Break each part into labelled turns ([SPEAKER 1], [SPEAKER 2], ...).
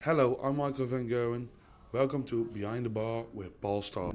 [SPEAKER 1] Hello, I'm Michael van Gerwen. Welcome to Behind the Bar with Paul Starr.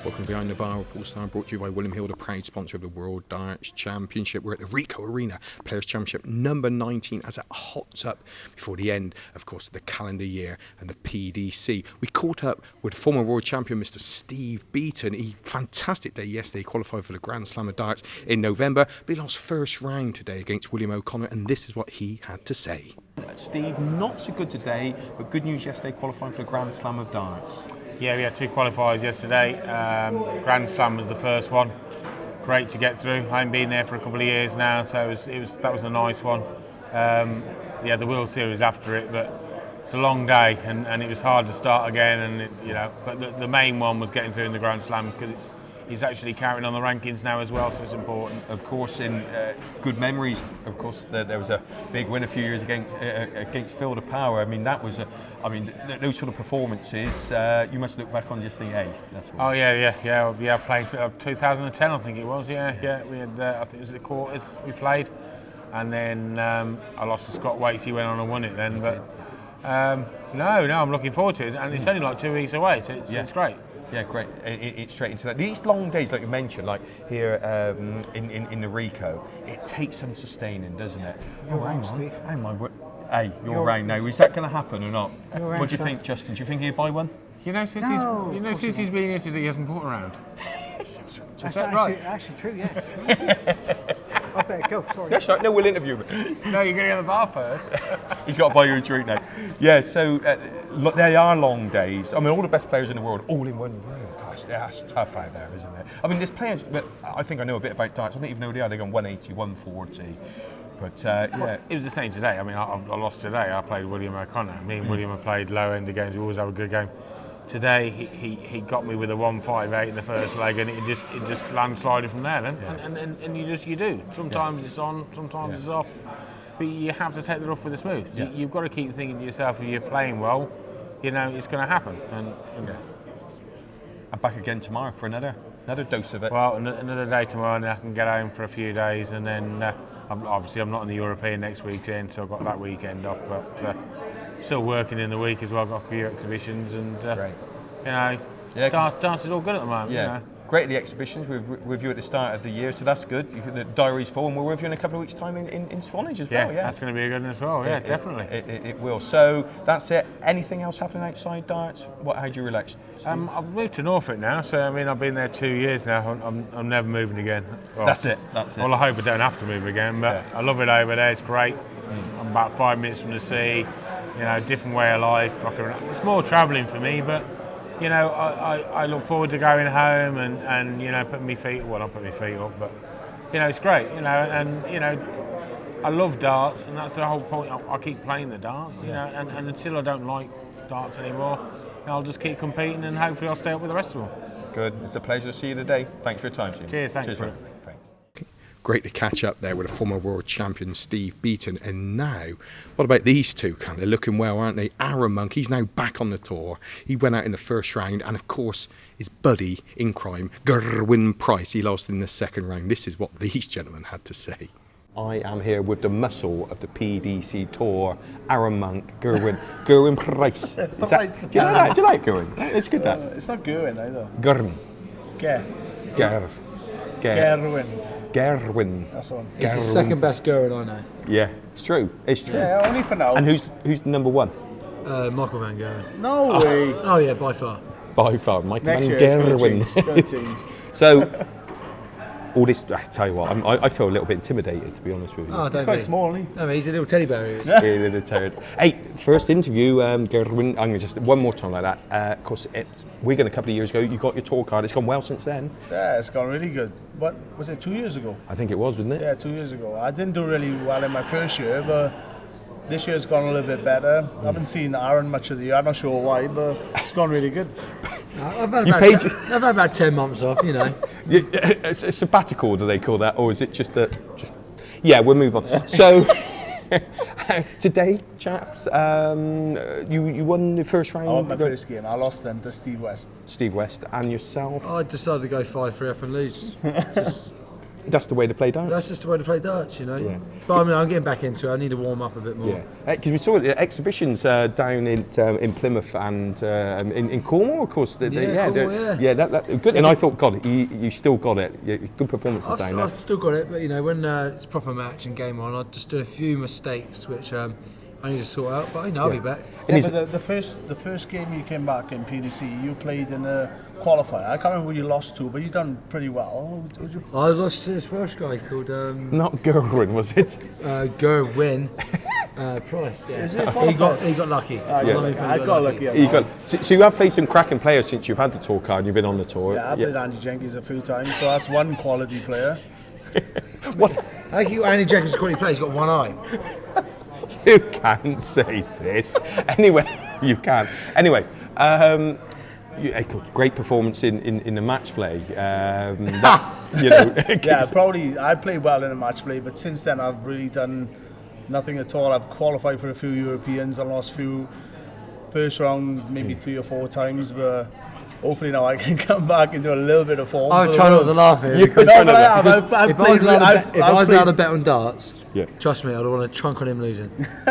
[SPEAKER 2] Welcome to Behind the Bar with Paul Starr, brought to you by William Hill, the proud sponsor of the World Darts Championship. We're at the Ricoh Arena, Players' Championship number 19, as it hots up before the end, of course, of the calendar year and the PDC. We caught up with former world champion Mr. Steve Beaton. He fantastic day yesterday, qualified for the Grand Slam of Darts in November, but he lost first round today against William O'Connor, and this is what he had to say.
[SPEAKER 3] Steve, not so good today, but good news yesterday, qualifying for the Grand Slam of Darts.
[SPEAKER 4] Yeah, we had two qualifiers yesterday. Grand Slam was the first one. Great to get through. I haven't been there for a couple of years now, so that was a nice one. The World Series after it, but it's a long day, and it was hard to start again. And but the main one was getting through in the Grand Slam because he's actually carrying on the rankings now as well, so it's important.
[SPEAKER 3] Of course, in good memories, of course, there was a big win a few years against Field of Power. I mean, that was those sort of performances. You must look back on just think, hey, that's what.
[SPEAKER 4] Oh yeah. I played 2010, I think it was. Yeah. We had, I think it was the quarters we played, and then I lost to Scott Waits. He went on and won it then, but no, I'm looking forward to it, and it's only like 2 weeks away, so it's great.
[SPEAKER 3] Yeah, great. It's straight into that. These long days, like you mentioned, like here in the Ricoh, it takes some sustaining, doesn't it?
[SPEAKER 5] You're right, Steve.
[SPEAKER 3] Hang on. Hey, you're right now. Is that going to happen or not? What do you think, Justin? Do you think he'll buy one?
[SPEAKER 4] Since he's been here today, he hasn't bought around.
[SPEAKER 5] That's
[SPEAKER 4] right?
[SPEAKER 5] actually true, yes. I better go, sorry.
[SPEAKER 3] That's right. No, we'll interview him.
[SPEAKER 4] No, you're going to go to the bar first.
[SPEAKER 3] He's got to buy you a drink now. Yeah, so they are long days. I mean, all the best players in the world, all in one room. Gosh, that's tough out there, isn't it? I mean, there's players, but I think I know a bit about darts. I don't even know who they are. They're going 180, 140. But yeah.
[SPEAKER 4] It was the same today. I mean, I lost today. I played William O'Connor. Me and William have played low-end games. We always have a good game. Today he got me with a 158 in the first leg, and it just landslided from there. And you do. Sometimes it's on, sometimes it's off. But you have to take the rough with the smooth.
[SPEAKER 3] Yeah.
[SPEAKER 4] You've got to keep thinking to yourself, if you're playing well, it's going to happen. And
[SPEAKER 3] I'm back again tomorrow for another dose of it.
[SPEAKER 4] well, another day tomorrow, and then I can get home for a few days, and then I'm not in the European next weekend, so I've got that weekend off. But still working in the week as well. I've got a few exhibitions, and dance is all good at the moment.
[SPEAKER 3] Yeah. Great, the exhibitions with you at the start of the year, so that's good. The diary's full, and we're with you in a couple of weeks' time in Swanage as well. Yeah,
[SPEAKER 4] that's going to be a good one as well. Yeah, definitely.
[SPEAKER 3] It will. So that's it. Anything else happening outside darts? How do you relax?
[SPEAKER 4] I've moved to Norfolk now, so I mean I've been there 2 years now. I'm never moving again. Well,
[SPEAKER 3] That's it.
[SPEAKER 4] Well, I hope I don't have to move again, but I love it over there. It's great. I'm about 5 minutes from the sea. Different way of life. It's more travelling for me, but. I look forward to going home and putting my feet. Well, not putting my feet up, but it's great. I love darts, and that's the whole point. I keep playing the darts, and until I don't like darts anymore, I'll just keep competing, and hopefully I'll stay up with the rest of them.
[SPEAKER 3] Good. It's a pleasure to see you today. Thanks for your time, Steve.
[SPEAKER 4] Cheers. Thanks.
[SPEAKER 3] Cheers,
[SPEAKER 4] for it.
[SPEAKER 3] Thanks.
[SPEAKER 2] Great to catch up there with a former world champion, Steve Beaton. And now, what about these two? They're looking well, aren't they? Aaron Monk, he's now back on the tour. He went out in the first round, and of course, his buddy in crime, Gerwyn Price, he lost in the second round. This is what these gentlemen had to say.
[SPEAKER 3] I am here with the muscle of the PDC Tour, Aaron Monk, Gerwyn Price. Do you like Gerwyn? It's good, that.
[SPEAKER 6] It's not Gerwyn either.
[SPEAKER 3] Gerwyn. Gerwyn.
[SPEAKER 6] That's the one.
[SPEAKER 5] He's the second best Gerwyn I know.
[SPEAKER 3] Yeah, it's true. It's true.
[SPEAKER 6] Yeah, only for now.
[SPEAKER 3] And who's the number one?
[SPEAKER 5] Michael van Gerwen.
[SPEAKER 6] No way.
[SPEAKER 5] Oh yeah, by far.
[SPEAKER 3] By far, Michael
[SPEAKER 6] Next
[SPEAKER 3] van
[SPEAKER 6] year it's going to
[SPEAKER 3] Gerwen.
[SPEAKER 6] change.
[SPEAKER 3] So, all this, I tell you what, I feel a little bit intimidated, to be honest with you.
[SPEAKER 5] Oh,
[SPEAKER 6] He's
[SPEAKER 5] don't
[SPEAKER 6] quite
[SPEAKER 5] be.
[SPEAKER 6] small, isn't he?
[SPEAKER 5] No, he's a little teddy bear. He is.
[SPEAKER 3] Yeah, little turd. Hey, first interview, Gerwyn, I'm going to just, one more time like that. Of course, we're going a couple of years ago, you got your tour card, it's gone well since then.
[SPEAKER 6] Yeah, it's gone really good. What was it, 2 years ago?
[SPEAKER 3] I think it was, wasn't it?
[SPEAKER 6] Yeah, 2 years ago. I didn't do really well in my first year, but this year's gone a little bit better. I haven't seen Aaron much of the year. I'm not sure why, but it's gone really good.
[SPEAKER 5] I've had about 10 months off,
[SPEAKER 3] A sabbatical, do they call that? Or is it just yeah, we'll move on. So, Today, chaps, you won the first round.
[SPEAKER 6] I won my first game. I lost then to Steve West.
[SPEAKER 3] Steve West, and yourself.
[SPEAKER 5] I decided to go 5-3 up and lose.
[SPEAKER 3] That's the way to play darts.
[SPEAKER 5] That's just the way to play darts, you know.
[SPEAKER 3] Yeah.
[SPEAKER 5] But I mean, I'm getting back into it. I need to warm up a bit more.
[SPEAKER 3] Yeah, because we saw the exhibitions down in Plymouth and in Cornwall, of course.
[SPEAKER 5] Cornwall,
[SPEAKER 3] That good. And I thought, God, you still got it. Good performances down there.
[SPEAKER 5] I've still got it, but you know, when it's a proper match and game on, I just do a few mistakes which I need to sort out. But you know, I'll be back.
[SPEAKER 6] Yeah, but the first game you came back in PDC, you played in a qualifier. I can't remember who you lost to, but you done pretty well.
[SPEAKER 5] I lost to this Welsh guy called
[SPEAKER 3] Not Gerwyn, was it?
[SPEAKER 5] Gerwyn Price. Yeah. He got lucky.
[SPEAKER 6] I got lucky.
[SPEAKER 3] So you have played some cracking players since you've had the tour card and you've been on the tour.
[SPEAKER 6] Yeah, I played Andy Jenkins a few times, so that's one quality player.
[SPEAKER 3] What?
[SPEAKER 5] I think Andy Jenkins' quality player. He's got one eye.
[SPEAKER 3] You can't say this. Anyway, you can. Anyway, great performance in the match play.
[SPEAKER 6] Yeah, probably I played well in the match play, but since then I've really done nothing at all. I've qualified for a few Europeans. I lost a few first round, maybe 3 or 4 times, but hopefully now I can come back into a little bit of form.
[SPEAKER 5] I'm trying not to laugh here.
[SPEAKER 3] If
[SPEAKER 5] I was allowed to bet on darts,
[SPEAKER 3] yeah.
[SPEAKER 5] Trust me, I'd want to trunk on him losing.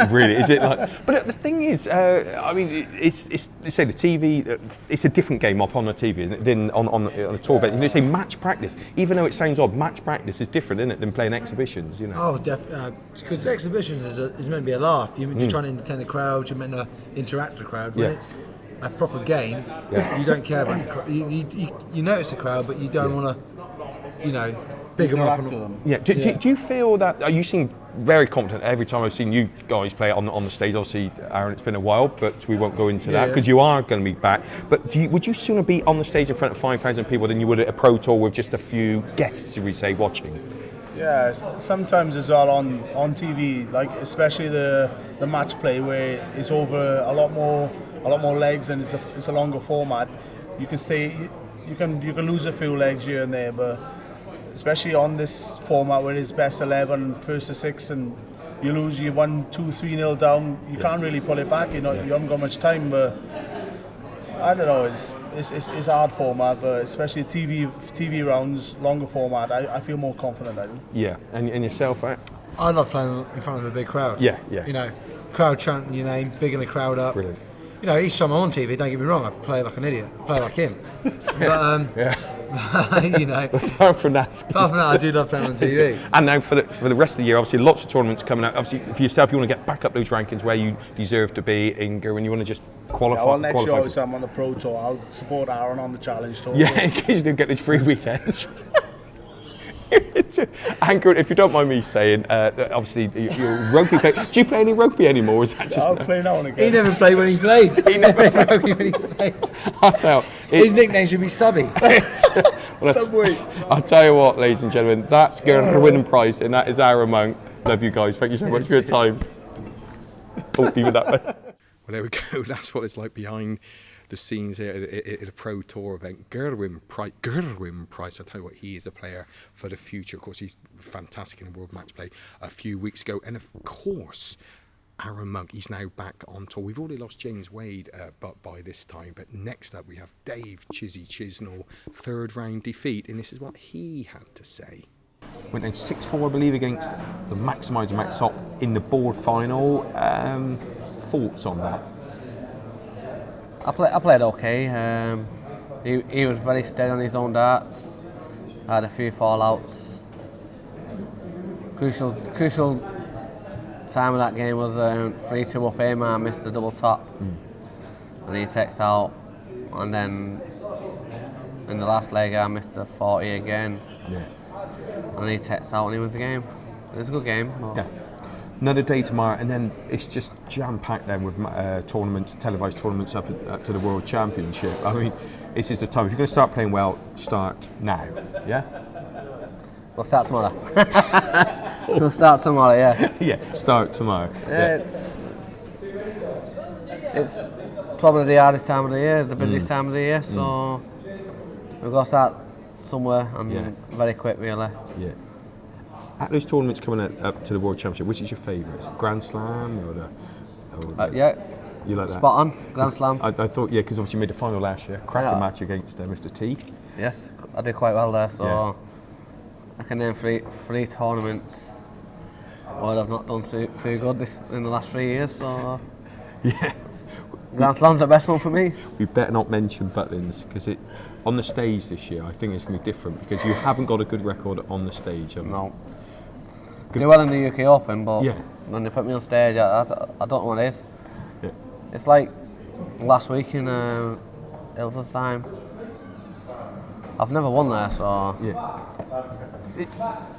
[SPEAKER 3] Really, is it like? But the thing is, I mean, it's say the TV. It's a different game up on the TV than on a tour event. You say match practice, even though it sounds odd, match practice is different, isn't it, than playing exhibitions? You know.
[SPEAKER 5] Oh, definitely. Because exhibitions is meant to be a laugh. You're trying to entertain the crowd. You're meant to interact with the crowd. When it's a proper game, you don't care about the crowd. You notice the crowd, but you don't want to, you know, big them up.
[SPEAKER 3] Yeah. Do you feel that you seem very confident every time I've seen you guys play on the stage? Obviously, Aaron, it's been a while, but we won't go into that because you are going to be back. But would you sooner be on the stage in front of 5,000 people than you would at a pro tour with just a few guests, should we say, watching?
[SPEAKER 6] Yeah, sometimes as well on TV, like especially the match play where it's over a lot more legs and it's a longer format. You can lose a few legs here and there, but especially on this format where it's best 11, first to 6, and you lose, you 1, 2, 3-0 down, you can't really pull it back. You haven't got much time, but I don't know. It's hard format, but especially TV rounds, longer format. I feel more confident. I do.
[SPEAKER 3] Yeah, and yourself, right?
[SPEAKER 5] I love playing in front of a big crowd.
[SPEAKER 3] Yeah.
[SPEAKER 5] You know, crowd chanting your name, bigging the crowd up.
[SPEAKER 3] Brilliant.
[SPEAKER 5] You know, each time I'm on TV, don't get me wrong, I play like an idiot. I play like him. But, you know.
[SPEAKER 3] Apart from that,
[SPEAKER 5] I do love playing on TV.
[SPEAKER 3] And now for the rest of the year, obviously lots of tournaments coming out. Obviously for yourself, you want to get back up those rankings where you deserve to be in Gerwyn. You want to just qualify.
[SPEAKER 6] Yeah, well, next year, obviously, I'm on the Pro Tour. I'll support Aaron on the Challenge Tour.
[SPEAKER 3] Yeah, in case you don't get these free weekends. Anchor, if you don't mind me saying, obviously you're a rugby player. Do you play any rugby anymore? Is that just
[SPEAKER 6] I'll play now and again.
[SPEAKER 5] He never played when he played. He never played rugby when he played.
[SPEAKER 3] I'll tell you,
[SPEAKER 5] His nickname should be Subby.
[SPEAKER 6] Subway.
[SPEAKER 3] I'll tell you what, ladies and gentlemen, that's Gerwyn Price and that is Aaron Monk. Love you guys. Thank you so much for your time. Even that way.
[SPEAKER 2] Well, there we go. That's what it's like behind the scenes here at a pro tour event. Gerwyn Price, I tell you what, he is a player for the future. Of course, he's fantastic in the World Match Play a few weeks ago. And of course, Aaron Monk, he's now back on tour. We've already lost James Wade by this time. But next up, we have Dave Chisnall, 3rd round defeat. And this is what he had to say.
[SPEAKER 3] Went down 6-4, I believe, against the Maximizer Max Top in the board final. Thoughts on that?
[SPEAKER 7] I played okay. He was very steady on his own darts. I had a few fallouts. Crucial time of that game was 3-2 up aim. I missed a double top, and he takes out. And then in the last leg, I missed a 40 again.
[SPEAKER 3] Yeah.
[SPEAKER 7] And he takes out and he wins the game. It was a good game.
[SPEAKER 3] Yeah. Another day tomorrow, and then it's just jam-packed then with tournaments, televised tournaments up to the World Championship. I mean, this is the time. If you're going to start playing well, start now, yeah?
[SPEAKER 7] We'll start tomorrow. We'll start tomorrow, yeah.
[SPEAKER 3] Yeah, start tomorrow.
[SPEAKER 7] Yeah. It's probably the hardest time of the year, the busiest time of the year, so we've got to start somewhere and very quick, really.
[SPEAKER 3] Yeah. At those tournaments coming up to the World Championship, which is your favourite? Is it Grand Slam or the?
[SPEAKER 7] Yeah.
[SPEAKER 3] You like that?
[SPEAKER 7] Spot on, Grand Slam.
[SPEAKER 3] I thought, yeah, because obviously you made the final last year. Cracking match against Mr. T.
[SPEAKER 7] Yes, I did quite well there, so I can name three tournaments. Well, I've not done too good in the last 3 years, so
[SPEAKER 3] Yeah.
[SPEAKER 7] Grand Slam's the best one for me.
[SPEAKER 3] We better not mention Butlins, because on the stage this year, I think it's going to be different, because you haven't got a good record on the stage.
[SPEAKER 7] No. Did well in the UK Open, but
[SPEAKER 3] Yeah.
[SPEAKER 7] when they put me on stage, I don't know what it is.
[SPEAKER 3] Yeah.
[SPEAKER 7] It's like last week in Ilsa's time. I've never won there, so
[SPEAKER 3] Yeah.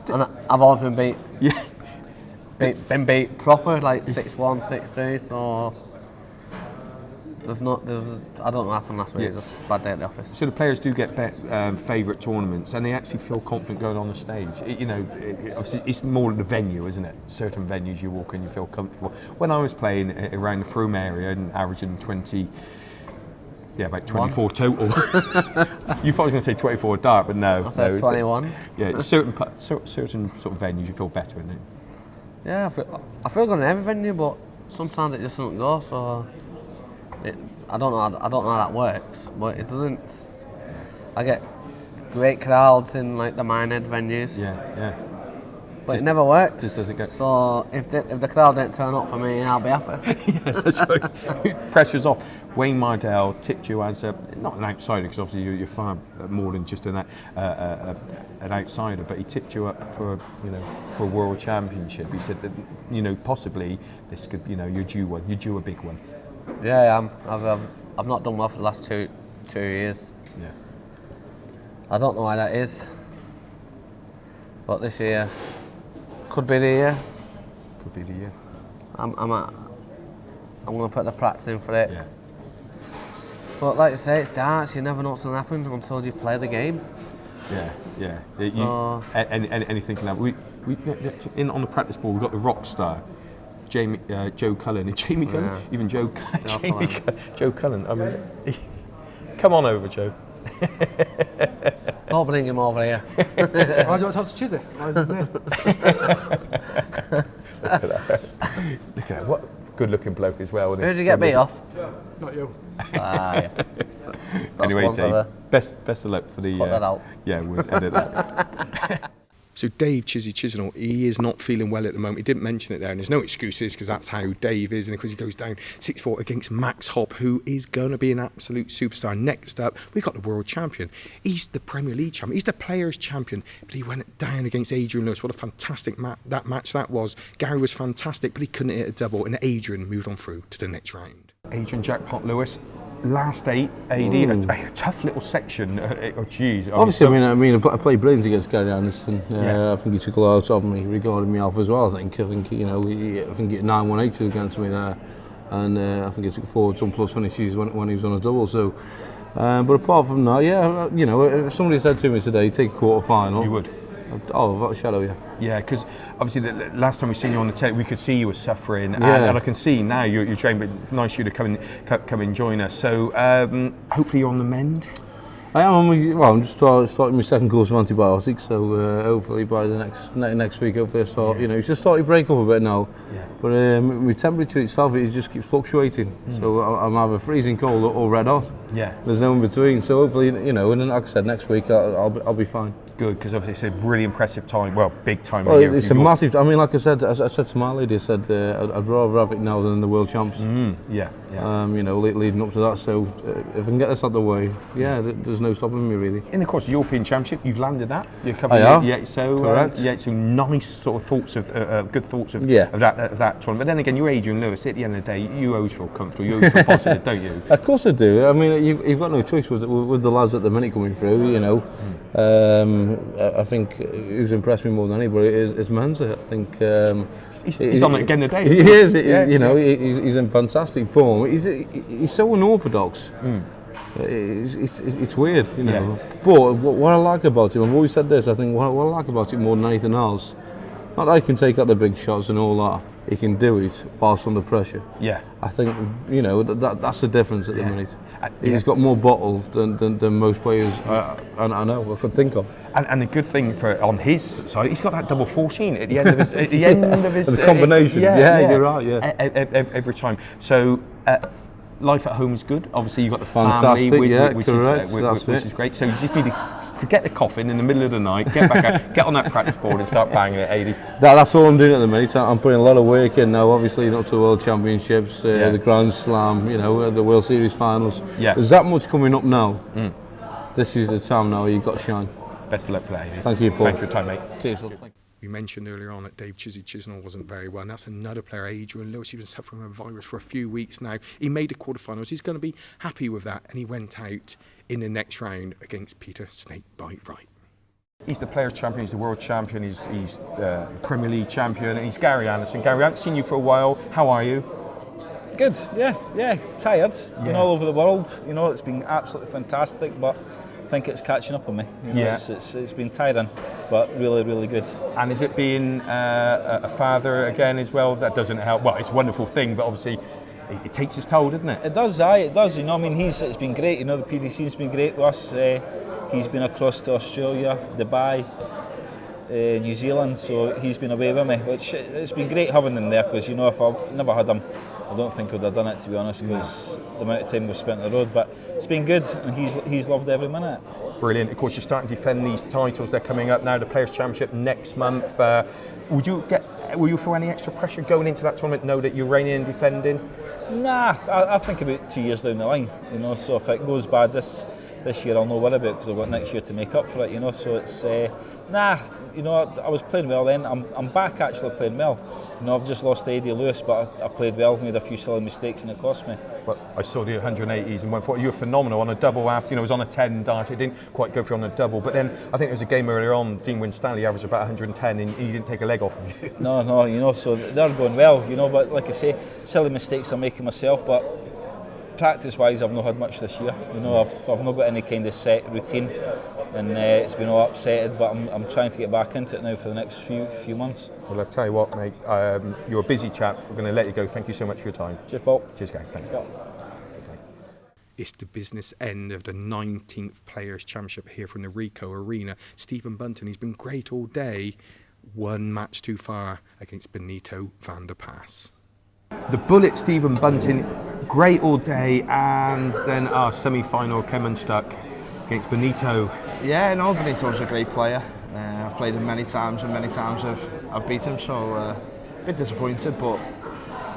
[SPEAKER 7] and I've always been beat.
[SPEAKER 3] Yeah.
[SPEAKER 7] Been beat proper, like 6-1, 6-2. So I don't know what happened last week.
[SPEAKER 3] Yeah.
[SPEAKER 7] It was just a bad day at the office.
[SPEAKER 3] So the players do get favourite tournaments, and they actually feel confident going on the stage. Obviously it's more the venue, isn't it? Certain venues you walk in, you feel comfortable. When I was playing around the Frome area and averaging about 24 total. You thought I was going to say 24 dart, but no.
[SPEAKER 7] I said 21.
[SPEAKER 3] Yeah, certain sort of venues you feel better in it.
[SPEAKER 7] Yeah, I feel good in every venue, but sometimes it just doesn't go. So I don't know how that works, but it doesn't. I get great crowds in like the Minehead venues.
[SPEAKER 3] Yeah.
[SPEAKER 7] But it never works.
[SPEAKER 3] Just doesn't go.
[SPEAKER 7] So if the crowd don't turn up for me, I'll be happy.
[SPEAKER 3] Yeah, that's right. Pressure's off. Wayne Mardell tipped you as not an outsider, because obviously you're far more than just an outsider, but he tipped you up for a world championship. He said that possibly this could you're due one. You're due a big one.
[SPEAKER 7] Yeah, I am. I've not done well for the last two years.
[SPEAKER 3] Yeah.
[SPEAKER 7] I don't know why that is, but this year could be the year.
[SPEAKER 3] Could be the year.
[SPEAKER 7] I'm going to put the practice in for it.
[SPEAKER 3] Yeah.
[SPEAKER 7] But like you say, it's darts. You never know what's going to happen until you play the game.
[SPEAKER 3] Yeah.
[SPEAKER 7] So,
[SPEAKER 3] Anything can happen. We on the practice ball, we've got the rock star, Joe Cullen. Jamie Cullen?
[SPEAKER 7] Yeah.
[SPEAKER 3] Even Joe
[SPEAKER 7] Cullen.
[SPEAKER 3] Joe Cullen. I mean, come on over, Joe.
[SPEAKER 7] Don't bring him over here.
[SPEAKER 5] I don't talk to Chizzy.
[SPEAKER 3] Look at that. What good-looking bloke as well.
[SPEAKER 7] Who did you get beat off?
[SPEAKER 5] Not you.
[SPEAKER 7] Yeah.
[SPEAKER 3] Anyway, Dave, best of luck for the.
[SPEAKER 7] Cut that out.
[SPEAKER 3] Yeah, we'll edit that.
[SPEAKER 2] So Dave Chizzy Chisnall, he is not feeling well at the moment. He didn't mention it there, and there's no excuses because that's how Dave is. And because he goes down 6-4 against Max Hopp, who is going to be an absolute superstar. Next up, we've got the world champion. He's the Premier League champion. He's the Players' champion. But he went down against Adrian Lewis. What a fantastic match that was. Gary was fantastic, but he couldn't hit a double. And Adrian moved on through to the next round.
[SPEAKER 3] Adrian Jackpot Lewis. Last 8 AD, a tough little section. Geez.
[SPEAKER 8] Obviously, I played brilliant against Gary Anderson. I think he took a lot out of me regarding me off as well. I think he he hit 9-1-8 against me there, and I think he took 4 plus finishes when he was on a double. So, but apart from that, if somebody said to me today, take a quarter final,
[SPEAKER 3] You would.
[SPEAKER 8] Oh, shadow, yeah.
[SPEAKER 3] Yeah, because obviously the last time we seen you on the telly, we could see you were suffering, and I can see now you're training. But it's nice of you to come and join us. So hopefully you're on the mend.
[SPEAKER 8] I am. I'm just starting my second course of antibiotics, so hopefully by the next week, hopefully I start. It's just starting to break up a bit now.
[SPEAKER 3] Yeah.
[SPEAKER 8] But my temperature itself, it just keeps fluctuating. So I'm either freezing cold or red hot.
[SPEAKER 3] Yeah.
[SPEAKER 8] There's no in between. So hopefully, and then, like I said, next week I'll be fine.
[SPEAKER 3] Good, because obviously it's a really impressive time. Well, big time.
[SPEAKER 8] Well, it's a massive. I mean, like I said to my lady, I said I'd rather have it now than the world champs.
[SPEAKER 3] Yeah.
[SPEAKER 8] Leading up to that. So if I can get this out of the way, there's no stopping me really.
[SPEAKER 3] In the course of European Championship, you've landed that. You're
[SPEAKER 8] I have.
[SPEAKER 3] Yeah. So
[SPEAKER 8] correct.
[SPEAKER 3] So nice sort of thoughts of good thoughts of
[SPEAKER 8] Yeah.
[SPEAKER 3] of that tournament. But then again, you're Adrian Lewis. At the end of the day, you always feel comfortable. You always feel positive, don't you?
[SPEAKER 8] Of course I do. I mean, you've got no choice with the lads at the minute coming through. I think who's impressed me more than anybody is Manley. I think
[SPEAKER 3] he's on it again today.
[SPEAKER 8] He is. He's in fantastic form. He's so unorthodox. It's weird, But what I like about him, I've always said this. I think what I like about him more than anything else, not that he can take out the big shots and all that. He can do it whilst under pressure.
[SPEAKER 3] Yeah.
[SPEAKER 8] I think that's the difference at the minute. He's got more bottle than most players I know, I could think of.
[SPEAKER 3] And the good thing on his side, he's got that double 14 at the end of his. At the end of his
[SPEAKER 8] the combination. You're right. Yeah.
[SPEAKER 3] Every time. So life at home is good. Obviously, you've got the
[SPEAKER 8] Fantastic,
[SPEAKER 3] family,
[SPEAKER 8] yeah,
[SPEAKER 3] which
[SPEAKER 8] correct,
[SPEAKER 3] is great. So you just need to forget the coffin in the middle of the night, get back out, get on that practice board and start banging at 80.
[SPEAKER 8] That's all I'm doing at the minute. I'm putting a lot of work in now. Obviously, not to the World Championships, the Grand Slam, the World Series finals.
[SPEAKER 3] Yeah.
[SPEAKER 8] There's that much coming up now. This is the time now. You've got to shine.
[SPEAKER 3] Best of luck for that, Adrian.
[SPEAKER 8] Thank you, Paul.
[SPEAKER 3] Thanks for your time, mate.
[SPEAKER 8] Cheers.
[SPEAKER 2] We mentioned earlier on that Dave Chisnall wasn't very well, and that's another player, Adrian Lewis. He's been suffering from a virus for a few weeks now. He made the quarterfinals. He's going to be happy with that, and he went out in the next round against Peter Snakebite Wright.
[SPEAKER 3] He's the Players' Champion, he's the World Champion, he's the Premier League Champion, and he's Gary Anderson. Gary, I haven't seen you for a while. How are you?
[SPEAKER 9] Good, yeah, tired. Been all over the world. It's been absolutely fantastic, but I think it's catching up on me. It's been tiring, but really, really good.
[SPEAKER 3] And is it being a father again as well? That doesn't help. Well, it's a wonderful thing, but obviously it takes its toll, doesn't it?
[SPEAKER 9] It does, it does. It's been great. The PDC's been great with us. He's been across to Australia, Dubai, New Zealand, so he's been away with me, which it's been great having him there, because if I never had him, I don't think I would have done it, to be honest, because the amount of time we've spent on the road. But it's been good, and he's loved every minute.
[SPEAKER 3] Brilliant. Of course, you're starting to defend these titles. They're coming up now. The Players' Championship next month. Will you feel any extra pressure going into that tournament? Know that you're reigning and defending?
[SPEAKER 9] Nah, I think about 2 years down the line. So if it goes bad this year, I'll know what about it, because I've got next year to make up for it. So it's I was playing well then. I'm back actually playing well. I've just lost to Adrian Lewis, but I played well, made a few silly mistakes, and it cost me.
[SPEAKER 3] Well, I saw the 180s and went for it. You were phenomenal on a double after. It was on a 10 dart. It didn't quite go through on the double. But then I think there was a game earlier on, Dean Winstanley averaged about 110, and he didn't take a leg off of you.
[SPEAKER 9] No, so they're going well, But like I say, silly mistakes I'm making myself, but practice-wise, I've not had much this year. I've not got any kind of set routine, and it's been all upsetted. But I'm trying to get back into it now for the next few months.
[SPEAKER 3] Well, I'll tell you what, mate. You're a busy chap. We're going to let you go. Thank you so much for your time.
[SPEAKER 9] Cheers, Paul.
[SPEAKER 3] Cheers, Gary. Thanks.
[SPEAKER 2] It's the business end of the 19th Players' Championship here from the Ricoh Arena. Stephen Bunting, he's been great all day. One match too far against Benito van der Pass.
[SPEAKER 3] The Bullet, Stephen Bunting, great all day, and then our semi-final came unstuck against Benito.
[SPEAKER 10] Yeah, no, Benito's a great player. I've played him many times, and many times I've beat him, so a bit disappointed, but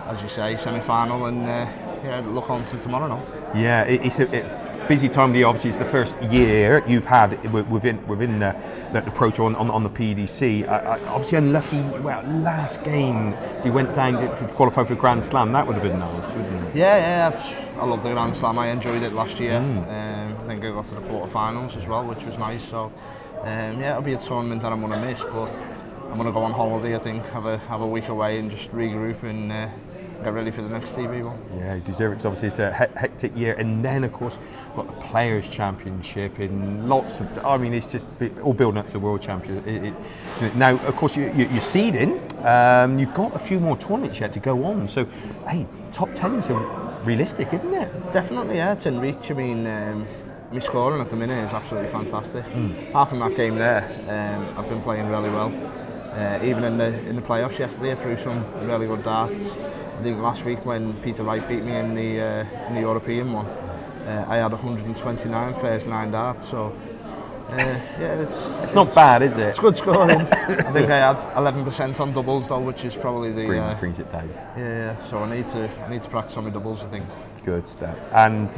[SPEAKER 10] as you say, semi-final, and look on to tomorrow now.
[SPEAKER 3] Yeah, it's a busy time of the year. Obviously, it's the first year you've had within the Pro Tour on the PDC. Obviously, unlucky. Well, last game you went down to qualify for the Grand Slam. That would have been nice, wouldn't it?
[SPEAKER 10] Yeah. I love the Grand Slam. I enjoyed it last year. I think I got to the quarterfinals as well, which was nice. So, it'll be a tournament that I'm going to miss, but I'm going to go on holiday. I think have a week away and just regroup and get ready for the next TV one.
[SPEAKER 3] Yeah, you deserve it, because obviously it's a hectic year, and then of course we've got the Players' Championship in lots of. It's just all building up to the World Championship. Now, of course, you're seeding. You've got a few more tournaments yet to go on. So, hey, top 10 is realistic, isn't it?
[SPEAKER 10] Definitely, yeah. It's in reach. My scoring at the minute is absolutely fantastic. Apart from that game there, I've been playing really well. Even in the playoffs yesterday, I threw some really good darts. I think last week when Peter Wright beat me in the European one, I had 129 first 9 darts. So it's not bad, is it? It's good scoring. I think I had 11% on doubles though, which is probably the
[SPEAKER 3] brings it down.
[SPEAKER 10] Yeah. So I need to practice on my doubles, I think.
[SPEAKER 3] Good stuff. And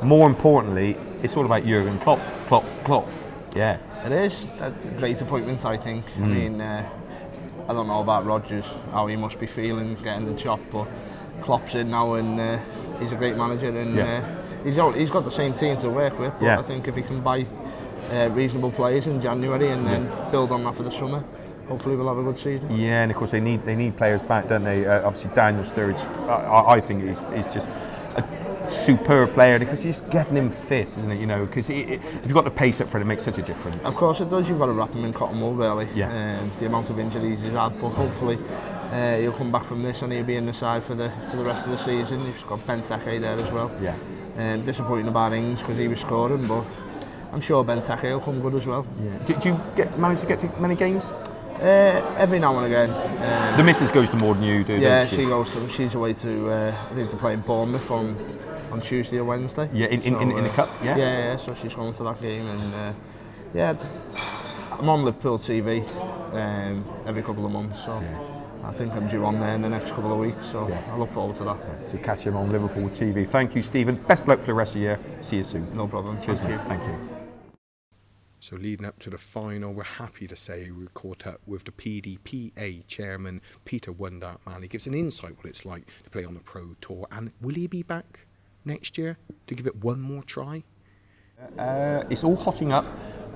[SPEAKER 3] more importantly, it's all about Jurgen Klopp. Yeah.
[SPEAKER 10] It is a great appointment, I think. I don't know about Rodgers, how he must be feeling getting the chop, but Klopp's in now, and he's a great manager, and he's got the same team to work with. But I think if he can buy reasonable players in January and then build on that for the summer, hopefully we'll have a good season. Yeah, and of course they need players back, don't they? Obviously Daniel Sturridge, I think he's just a superb player, because he's getting him fit, isn't it? Because if you've got the pace up for it, it makes such a difference. Of course it does. You've got to wrap him in cotton wool, really. The amount of injuries he's had, but hopefully he'll come back from this and he'll be in the side for the rest of the season. You've got Benteke there as well. Disappointing about Ings because he was scoring, but I'm sure Benteke will come good as well.
[SPEAKER 3] Yeah. Did you manage to get to many games?
[SPEAKER 10] Every now and again.
[SPEAKER 3] The missus goes to more than you do,
[SPEAKER 10] Yeah,
[SPEAKER 3] don't she?
[SPEAKER 10] she goes to. She's away to. I think they're playing Bournemouth on Tuesday or Wednesday.
[SPEAKER 3] Yeah, in the cup. Yeah.
[SPEAKER 10] Yeah. So she's going to that game, and I'm on Liverpool TV every couple of months. So I think I'm due on there in the next couple of weeks. So I look forward to that.
[SPEAKER 3] So catch him on Liverpool TV. Thank you, Stephen. Best luck for the rest of the year. See you soon.
[SPEAKER 10] No problem.
[SPEAKER 3] Cheers,
[SPEAKER 10] Thank
[SPEAKER 3] mate.
[SPEAKER 10] you.
[SPEAKER 3] Thank you.
[SPEAKER 2] So leading up to the final, we're happy to say we caught up with the PDPA chairman, Peter Wright. He gives an insight what it's like to play on the Pro Tour, and will he be back next year to give it one more try?
[SPEAKER 3] It's all hotting up.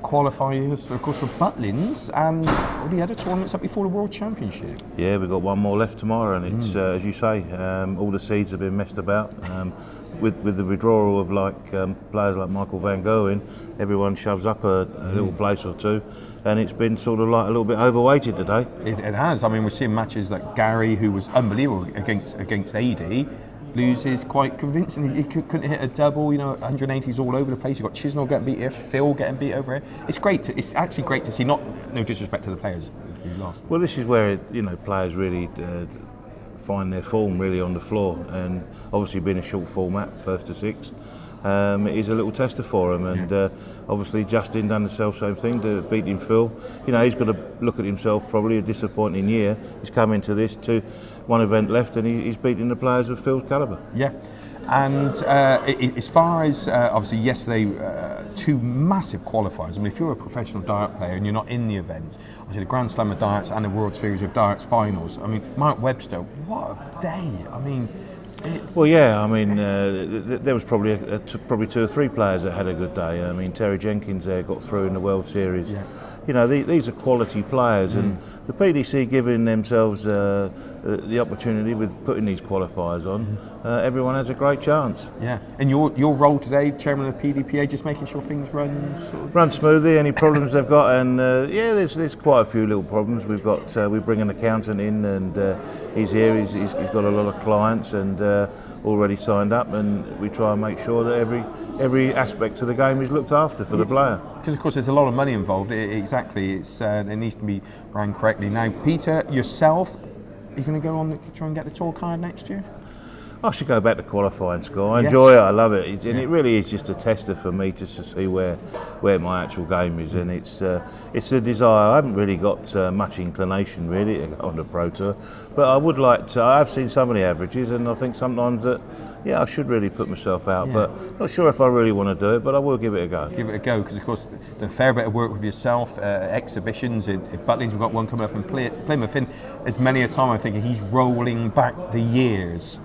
[SPEAKER 3] Qualifiers, of course, for Butlins, and already had a tournament up before the World Championship.
[SPEAKER 11] Yeah, we've got one more left tomorrow, and it's as you say, all the seeds have been messed about. With the withdrawal of players like Michael van Gerwen, everyone shoves up a little place or two, and it's been sort of like a little bit overweighted today.
[SPEAKER 3] It has. I mean, we're seeing matches like Gary, who was unbelievable against AD, loses quite convincingly. He couldn't hit a double. 180s all over the place. You've got Chisnall getting beat here, Phil getting beat over here. It's actually great to see. No disrespect to the players who lost.
[SPEAKER 11] Well, this is where players really find their form really on the floor, and obviously being a short format, 1st to 6, it is a little tester for them. And obviously Justin done the same thing to beating Phil. He's got to look at himself. Probably a disappointing year. He's come into this to one event left, and he's beating the players of Phil's calibre.
[SPEAKER 3] Yeah, and as far as obviously yesterday, 2 massive qualifiers. I mean, if you're a professional dart player and you're not in the events, obviously the Grand Slam of Darts and the World Series of Darts finals. I mean, Mark Webster, what a day! I mean,
[SPEAKER 11] well, yeah. I mean, there was probably 2 or 3 players that had a good day. I mean, Terry Jenkins there got through in the World Series. Yeah. These are quality players, and the PDC giving themselves the opportunity with putting these qualifiers on. Everyone has a great chance.
[SPEAKER 3] Yeah, and your role today, chairman of the PDPA, just making sure things run
[SPEAKER 11] smoothly. Any problems they've got, and there's quite a few little problems. We bring an accountant in, and he's here. He's got a lot of clients and already signed up, and we try and make sure that every aspect of the game is looked after for the player.
[SPEAKER 3] Because of course there's a lot of money involved. Exactly, it needs to be ran correctly. Now, Peter, yourself, are you going to go on try and get the tour card next year?
[SPEAKER 11] I should go back to qualifying school. I enjoy it. I love it. And it really is just a tester for me just to see where my actual game is. And it's a desire. I haven't really got much inclination really on the Pro Tour, but I would like to. I've seen some of the averages, and I think sometimes that I should really put myself out. But not sure if I really want to do it. But I will give it a go.
[SPEAKER 3] Give it a go, because of course done a fair bit of work with yourself. Exhibitions in Butlins. We've got one coming up in Plymouth. In as many a time I think he's rolling back the years.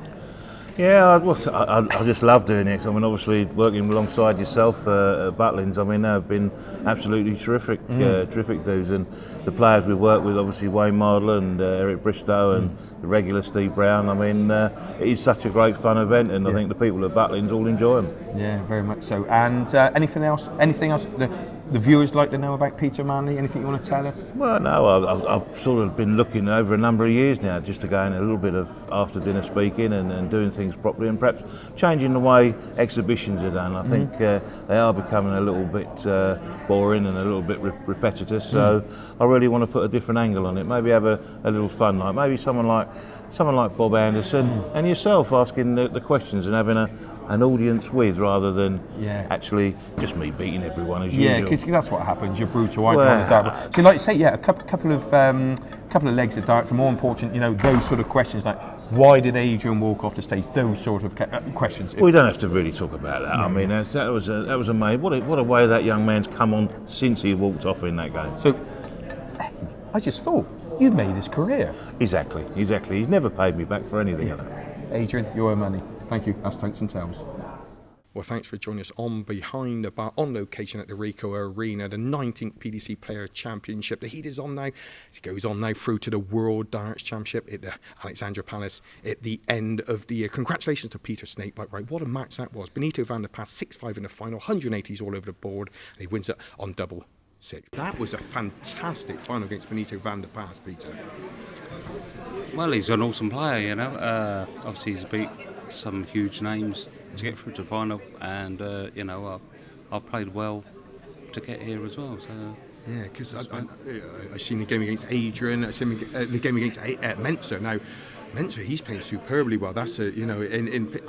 [SPEAKER 11] Yeah, I just love doing it. I mean, obviously working alongside yourself at Butlins, I mean, they've been absolutely terrific dudes. And the players we've worked with, obviously Wayne Mardler and Eric Bristow and the regular Steve Brown. I mean, it is such a great fun event, and I think the people at Butlins all enjoy them.
[SPEAKER 3] Yeah, very much so. And anything else the viewers like to know about Peter Manley? Anything you want to tell us?
[SPEAKER 11] Well, no, I've sort of been looking over a number of years now just to go in a little bit of after dinner speaking and doing things properly, and perhaps changing the way exhibitions are done. I think they are becoming a little bit boring and a little bit repetitive, so I really want to put a different angle on it. Maybe have a little fun, like maybe someone like Bob Anderson and yourself asking the questions and having an audience with, rather than actually just me beating everyone as usual.
[SPEAKER 3] Yeah, because that's what happens. You're brutal. So, like you say, a couple of legs of darts. More important, those sort of questions like, why did Adrian walk off the stage? Those sort of questions.
[SPEAKER 11] We don't have to really talk about that. No. I mean, that was amazing. What a way that young man's come on since he walked off in that game.
[SPEAKER 3] So, I just thought, you've made his career.
[SPEAKER 11] Exactly. He's never paid me back for anything of that.
[SPEAKER 3] Adrian, your money. Thank you. That's Tanks and Tales.
[SPEAKER 2] Well, thanks for joining us on Behind the Bar, on location at the Ricoh Arena, the 19th PDC Player Championship. The heat is on now. It goes on now through to the World Darts Championship at the Alexandra Palace at the end of the year. Congratulations to Peter Wright. What a match that was. Benito van der Paas, 6-5 in the final, 180s all over the board, and he wins it on double 6. That was a fantastic final against Benito van der Paas, Peter.
[SPEAKER 12] Well, he's an awesome player, Obviously, he's beat some huge names to get through to the final, and you know, I've played well to get here as well. So.
[SPEAKER 2] Yeah, because I've seen the game against Adrian, I've seen the game against Mensah. Now, Mensah, he's playing superbly well. That's I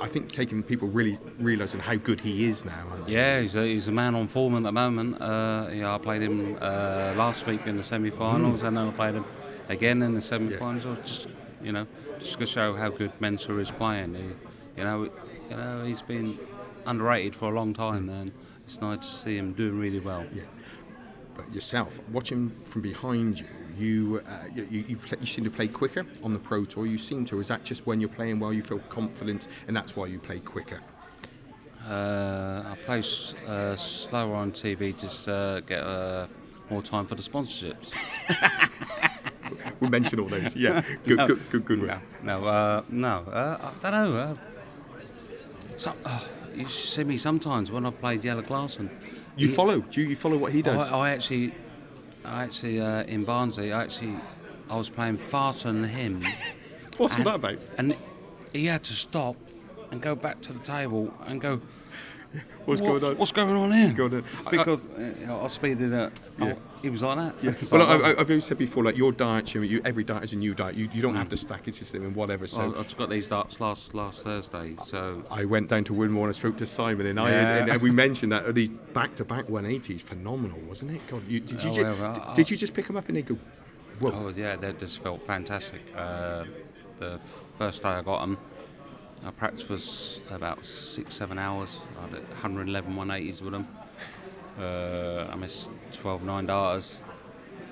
[SPEAKER 2] think taking people really realising how good he is now.
[SPEAKER 12] Yeah, he's a man on form at the moment. I played him last week in the semi-finals, and then I played him again in the semi-finals. Yeah. Just to show how good Mensah is playing. He's been underrated for a long time, and it's nice to see him doing really well.
[SPEAKER 2] Yeah. But yourself, watching from behind you, you seem to play quicker on the Pro Tour. You seem to. Is that just when you're playing well, you feel confident, and that's why you play quicker?
[SPEAKER 12] I play slower on TV to get more time for the sponsorships.
[SPEAKER 2] We'll mention all those. Yeah, good.
[SPEAKER 12] No. I don't know. You should see me sometimes when I played Yellow Glass and.
[SPEAKER 2] You follow what he does?
[SPEAKER 12] I actually in Barnsley, I was playing faster than him.
[SPEAKER 2] What's that about?
[SPEAKER 12] And he had to stop and go back to the table and go,
[SPEAKER 2] What's going on?
[SPEAKER 12] What's going on here?
[SPEAKER 2] Go on then.
[SPEAKER 12] Because I speeded up.
[SPEAKER 2] Yeah.
[SPEAKER 12] He was like that.
[SPEAKER 2] Yeah. Well, I've always said before, like your diet, every diet is a new diet. You don't have to stack it system and whatever. So
[SPEAKER 12] I got these darts last Thursday. So
[SPEAKER 2] I went down to Winmore and I spoke to Simon, and we mentioned that these back-to-back 180s, phenomenal, wasn't it? God, did you just pick them up and they go? Whoa.
[SPEAKER 12] Oh yeah, that just felt fantastic. The first day I got them, our practice was about 6-7 hours. I did 111 180s with them. I missed 12 9-darters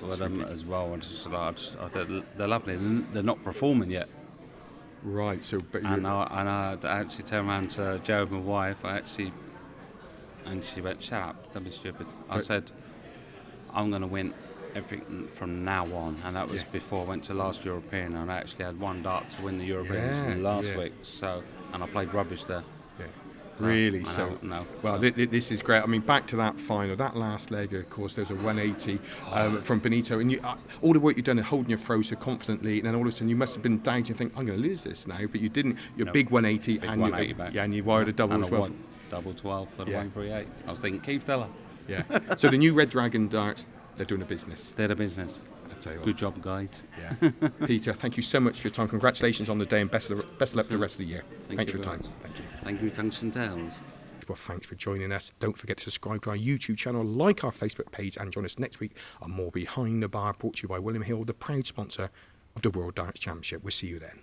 [SPEAKER 12] with them as well. They're lovely. They're not performing yet.
[SPEAKER 2] Right. So,
[SPEAKER 12] I actually turned around to Jo, my wife. And she went, "Shut up! Don't be stupid." I said, "I'm going to win everything from now on," and that was before I went to last European, and I actually had one dart to win the Europeans last week. So, and I played rubbish there.
[SPEAKER 2] Yeah. Really?
[SPEAKER 12] No.
[SPEAKER 2] Well, this is great. I mean, back to that final, that last leg, of course, there's a 180 from Benito, and all the work you've done and holding your throw so confidently, and then all of a sudden you must have been doubting, think, I'm going to lose this now, but you didn't. You're big 180,
[SPEAKER 12] big
[SPEAKER 2] and
[SPEAKER 12] 180 back.
[SPEAKER 2] Yeah, and you wired a double
[SPEAKER 12] and
[SPEAKER 2] as well.
[SPEAKER 12] Double 12 for the 138. I was thinking, Keith Teller.
[SPEAKER 2] Yeah. So the new Red Dragon darts, they're doing a business.
[SPEAKER 12] They're the business. Good job, guys.
[SPEAKER 2] Yeah. Peter, thank you so much for your time. Congratulations on the day, and best of luck for the rest of the year. Thanks for your time. Thank you.
[SPEAKER 12] Thank you, Tungsten Towns.
[SPEAKER 2] Well, thanks for joining us. Don't forget to subscribe to our YouTube channel, like our Facebook page, and join us next week on more Behind the Bar, brought to you by William Hill, the proud sponsor of the World Darts Championship. We'll see you then.